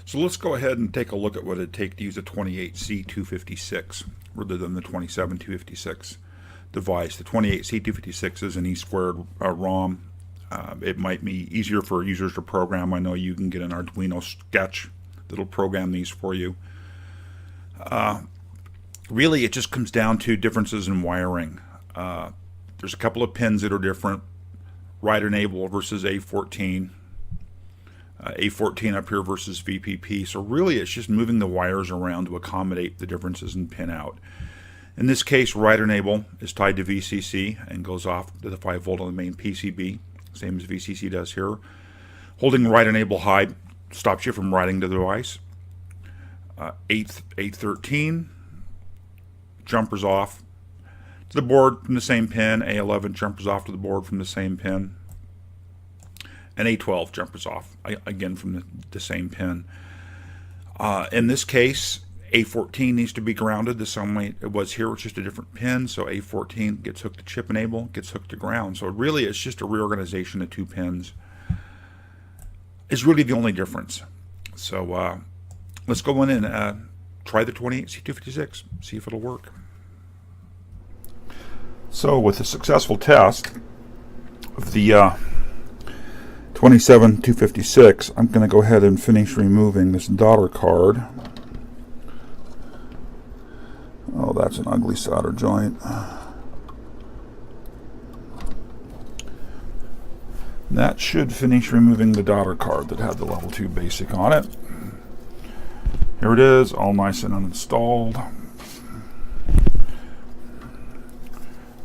So let's go ahead and take a look at what it'd take to use a 28C256 rather than the 27256 device. The 28C256 is an E-squared ROM. It might be easier for users to program. I know you can get an Arduino sketch that'll program these for you. Really, it just comes down to differences in wiring. There's a couple of pins that are different. Write enable versus A14. A14 up here versus VPP. So really it's just moving the wires around to accommodate the differences in pin out. In this case, write enable is tied to VCC and goes off to the 5 volt on the main PCB, same as VCC does here. Holding write enable high stops you from writing to the device. A13 jumpers off to the board from the same pin. A11 jumpers off to the board from the same pin. And A12 jumpers off again from the same pin. In this case, A14 needs to be grounded the same way it was here. It's just a different pin. So A14 gets hooked to chip enable, gets hooked to ground. So really it's just a reorganization of two pins. Is really the only difference. So let's go in and try the 28C256, see if it'll work. So with a successful test of the 27256, I'm going to go ahead and finish removing this daughter card. Oh, that's an ugly solder joint. That should finish removing the daughter card that had the level 2 basic on it. Here it is, all nice and uninstalled.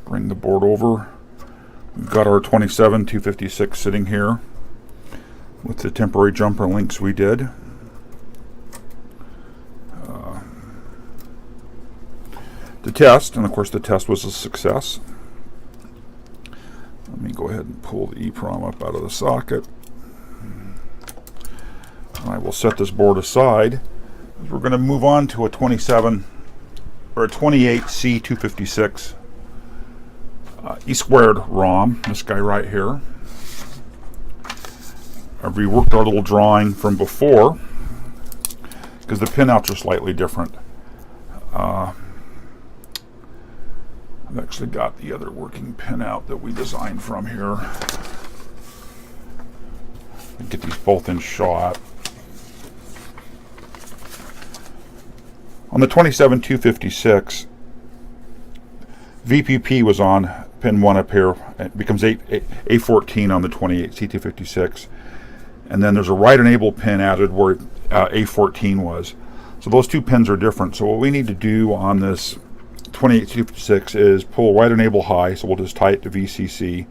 Bring the board over. We've got our 27256 sitting here with the temporary jumper links we did. To test, and of course the test was a success. Let me go ahead and pull the EEPROM up out of the socket. I will set this board aside. We're going to move on to a 28C256 E-squared ROM, this guy right here. I've reworked our little drawing from before because the pinouts are slightly different. I've actually got the other working pinout that we designed from here. Get these both in shot. On the 27256, VPP was on pin 1 up here. It becomes A14 on the 28C256. And then there's a write enable pin added where A14 was. So those two pins are different. So what we need to do on this 28C256 is pull write enable high, so we'll just tie it to VCC.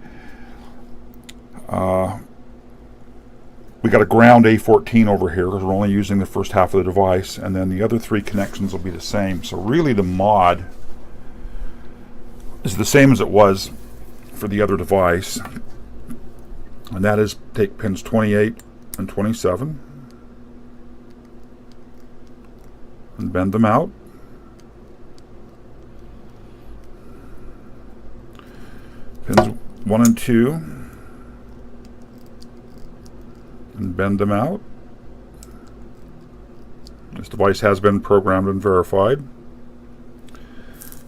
We got a ground A14 over here because we're only using the first half of the device, and then the other three connections will be the same. So really the mod is the same as it was for the other device, and that is take pins 28 and 27 and bend them out. Pins 1 and 2 and bend them out. This device has been programmed and verified.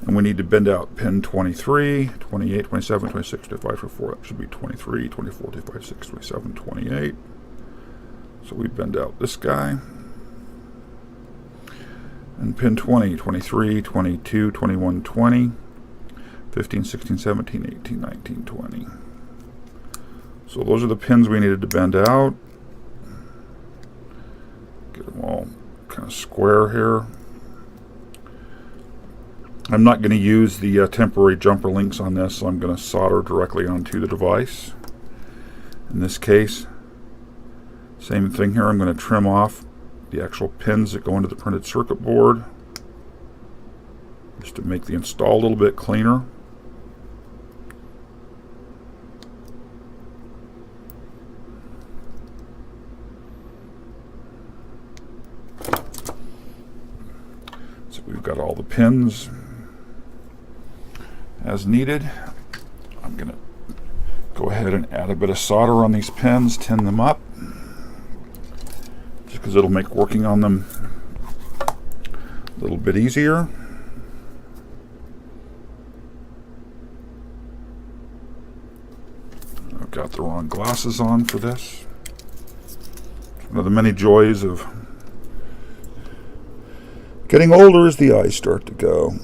And we need to bend out pin 23, 28, 27, 26, 25, 24. That should be 23, 24, 25, 26, 27, 28. So we bend out this guy. And pin 20, 23, 22, 21, 20, 15, 16, 17, 18, 19, 20. So those are the pins we needed to bend out. Get them all kind of square here. I'm not going to use the temporary jumper links on this, so I'm going to solder directly onto the device. In this case, same thing here. I'm going to trim off the actual pins that go into the printed circuit board just to make the install a little bit cleaner. So we've got all the pins as needed. I'm going to go ahead and add a bit of solder on these pins, tin them up. just because it'll make working on them a little bit easier. I've got the wrong glasses on for this. One of the many joys of getting older as the eyes start to go.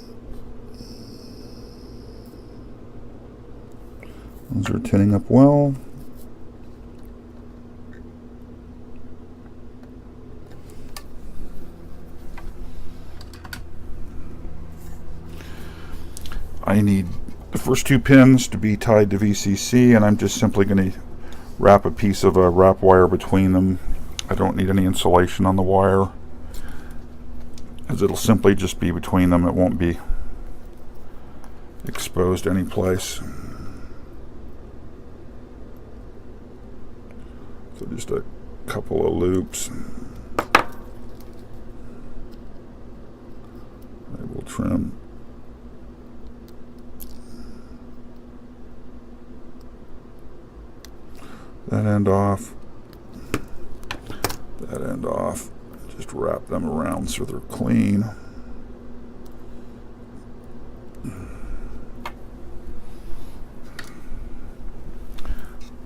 Those are tinning up well. I need the first two pins to be tied to VCC, and I'm just simply going to wrap a piece of wrap wire between them. I don't need any insulation on the wire, as it'll simply just be between them. It won't be exposed any place. So just a couple of loops. I will trim that end off, that end off. Just wrap them around so they're clean.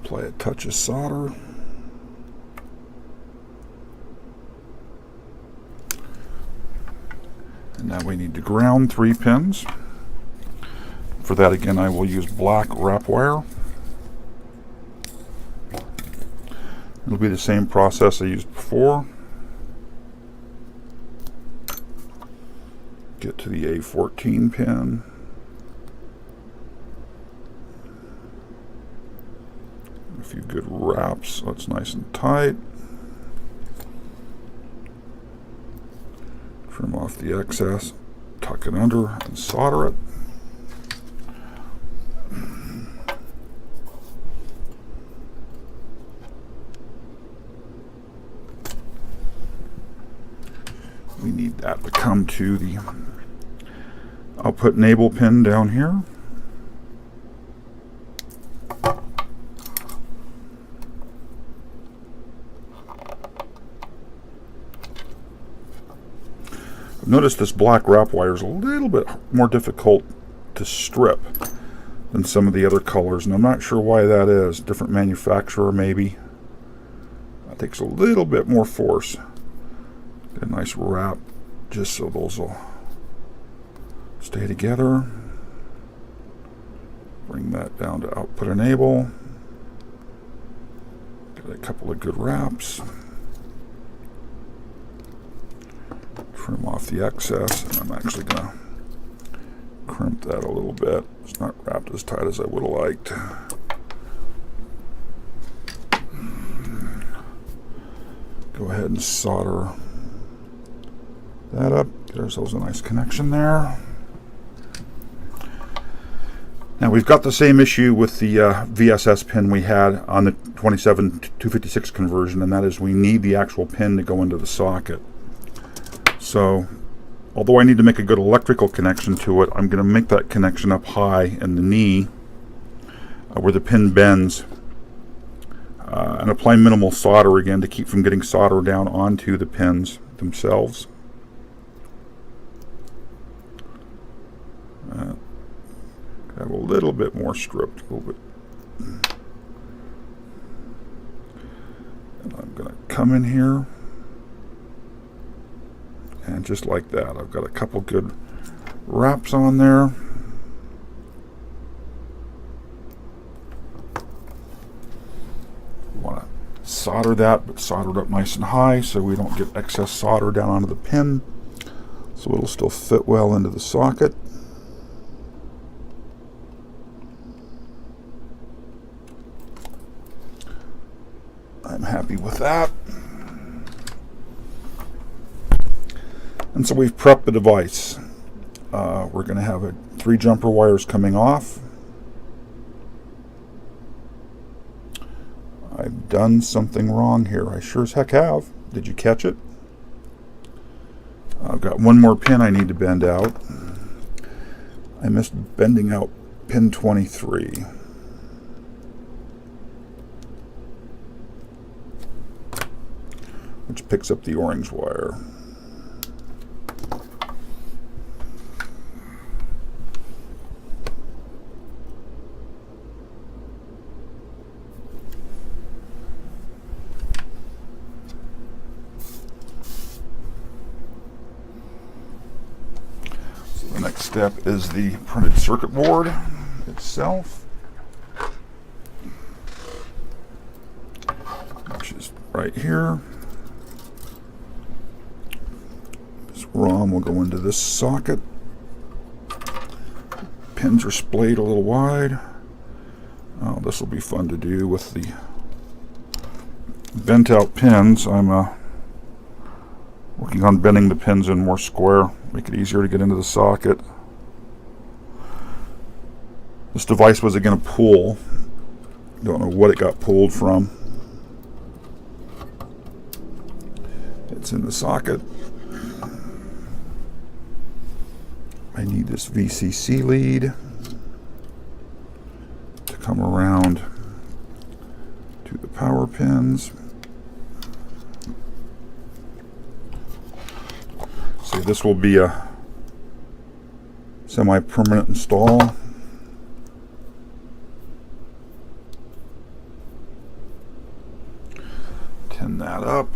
Apply a touch of solder. And now we need to ground 3 pins. For that, again, I will use black wrap wire. It'll be the same process I used before. Get to the A14 pin. A few good wraps so it's nice and tight. Trim off the excess, tuck it under, and solder it. We need that to come to the output enable pin down here. Notice this black wrap wire is a little bit more difficult to strip than some of the other colors, and I'm not sure why that is. Different manufacturer maybe. That takes a little bit more force. Get a nice wrap just so those will stay together. Bring that down to output enable. Get a couple of good wraps. Trim off the excess, and I'm actually going to crimp that a little bit. It's not wrapped as tight as I would have liked. Go ahead and solder that up. Get ourselves a nice connection there. Now we've got the same issue with the VSS pin we had on the 27256 conversion, and that is we need the actual pin to go into the socket. So, although I need to make a good electrical connection to it, I'm going to make that connection up high in the knee where the pin bends, and apply minimal solder again to keep from getting solder down onto the pins themselves. Have a little bit more stripped, a little bit. And I'm going to come in here. And just like that, I've got a couple good wraps on there. Want to solder that, but solder it up nice and high so we don't get excess solder down onto the pin. So it'll still fit well into the socket. I'm happy with that. And so we've prepped the device. We're going to have 3 jumper wires coming off. I've done something wrong here. I sure as heck have. Did you catch it? I've got one more pin I need to bend out. I missed bending out pin 23. which picks up the orange wire. The next step is the printed circuit board itself, which is right here. This ROM will go into this socket. Pins are splayed a little wide. Oh, this will be fun to do with the bent out pins. I'm working on bending the pins in more square, make it easier to get into the socket. This device was going to pull. Don't know what it got pulled from. It's in the socket. I need this VCC lead to come around to the power pins. So this will be a semi-permanent install. Tin that up.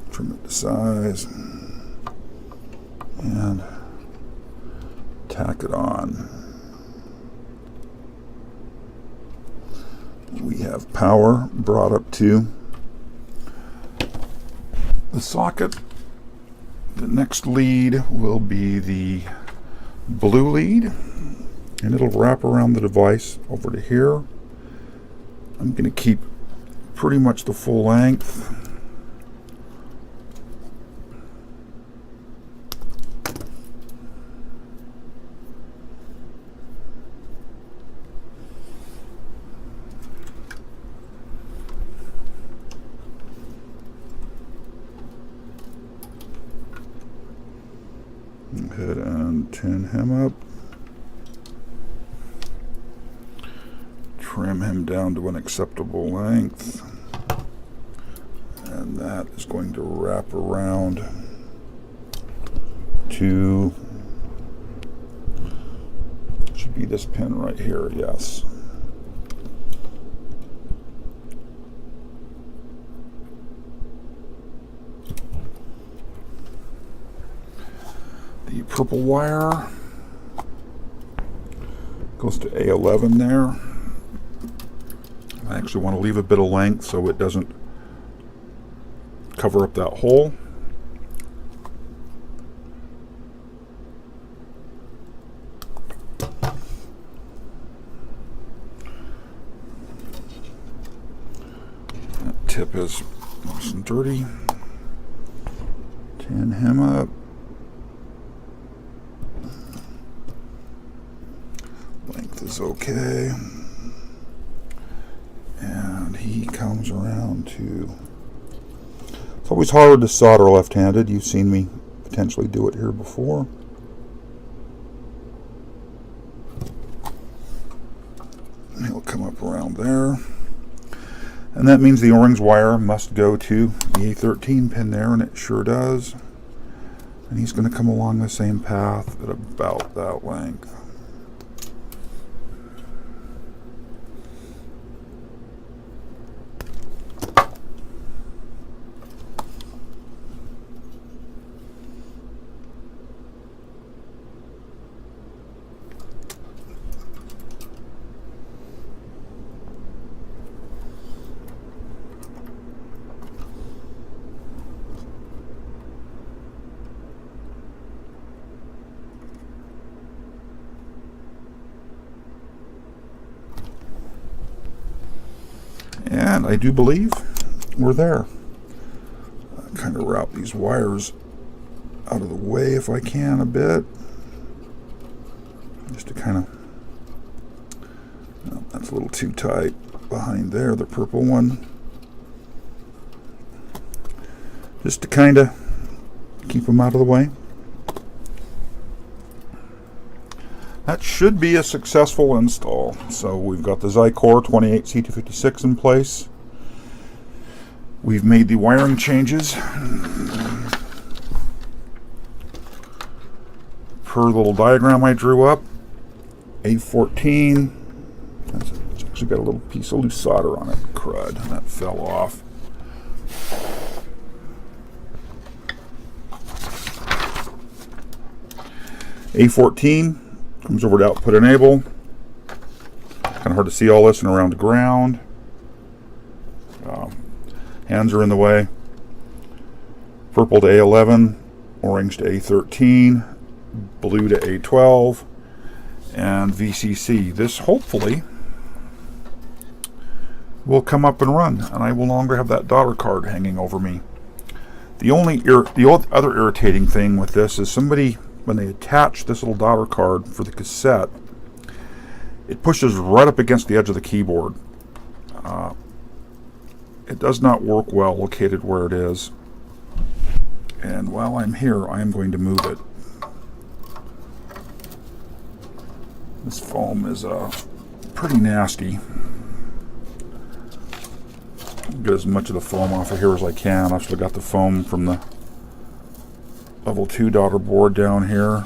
Trim it to size and tack it on. We have power brought up to the socket. The next lead will be the blue lead, and it'll wrap around the device over to here. I'm going to keep pretty much the full length. Go ahead and tin him up. Trim him down to an acceptable length. And that is going to wrap around to, should be this pin right here, yes. The purple wire goes to A11 there. I actually want to leave a bit of length so it doesn't cover up that hole. That tip is nice and dirty. Tin him up. Length is okay. And he comes around to... It's always hard to solder left-handed. You've seen me potentially do it here before. He'll come up around there. And that means the orange wire must go to the A13 pin there, and it sure does. And he's going to come along the same path at about that length. And I do believe we're there. Kind of route these wires out of the way if I can a bit. Just to kind of, no, that's a little too tight behind there, the purple one. just to kind of keep them out of the way. That should be a successful install. So we've got the Zycore 28C256 in place. We've made the wiring changes per little diagram I drew up. A14. It's actually got a little piece of loose solder on it. Crud, that fell off. A14 comes over to output enable. Kind of hard to see all this and around the ground. Hands are in the way. Purple to A11, orange to A13, blue to A12, and VCC. This hopefully will come up and run, and I will no longer have that daughter card hanging over me. The other irritating thing with this is somebody, when they attach this little daughter card for the cassette, it pushes right up against the edge of the keyboard. It does not work well located where it is. And while I'm here, I am going to move it. This foam is pretty nasty. Get as much of the foam off of here as I can. I've still got the foam from the level 2 daughter board down here.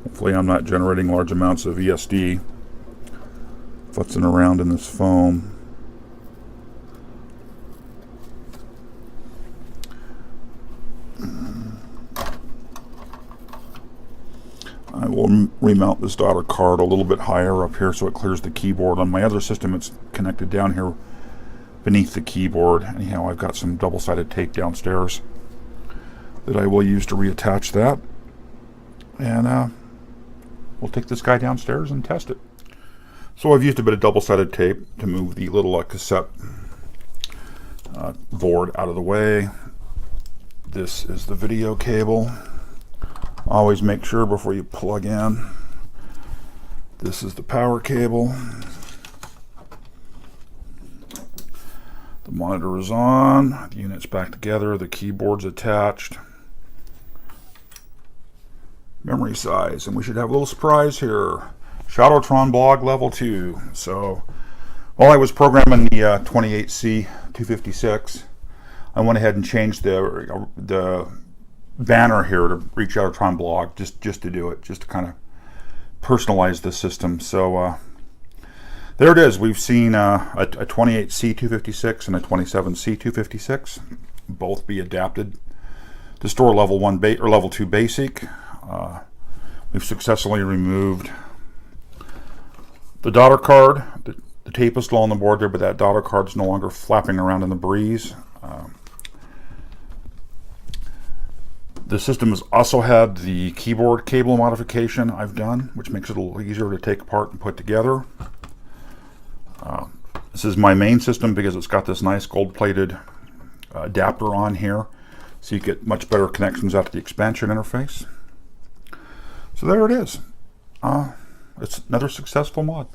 Hopefully I'm not generating large amounts of ESD futzing around in this foam. I will remount this daughter card a little bit higher up here so it clears the keyboard. On my other system it's connected down here beneath the keyboard. Anyhow, I've got some double-sided tape downstairs that I will use to reattach that. And we'll take this guy downstairs and test it. So I've used a bit of double-sided tape to move the little cassette board out of the way. This is the video cable. Always make sure before you plug in. This is the power cable. The monitor is on. The unit's back together. The keyboard's attached. Memory size, and we should have a little surprise here. Shadowtron blog level 2. So while I was programming the 28C256, I went ahead and changed the banner here to reach Shadowtron blog just to do it, just to kind of personalize the system. So there it is. We've seen a 28C256 and a 27C256 both be adapted to store level 1 or level 2 basic. We've successfully removed the daughter card. The tape is still on the board there, but that daughter card is no longer flapping around in the breeze. The system has also had the keyboard cable modification I've done, which makes it a little easier to take apart and put together. This is my main system because it's got this nice gold-plated adapter on here, so you get much better connections out to the expansion interface. So there it is. It's another successful mod.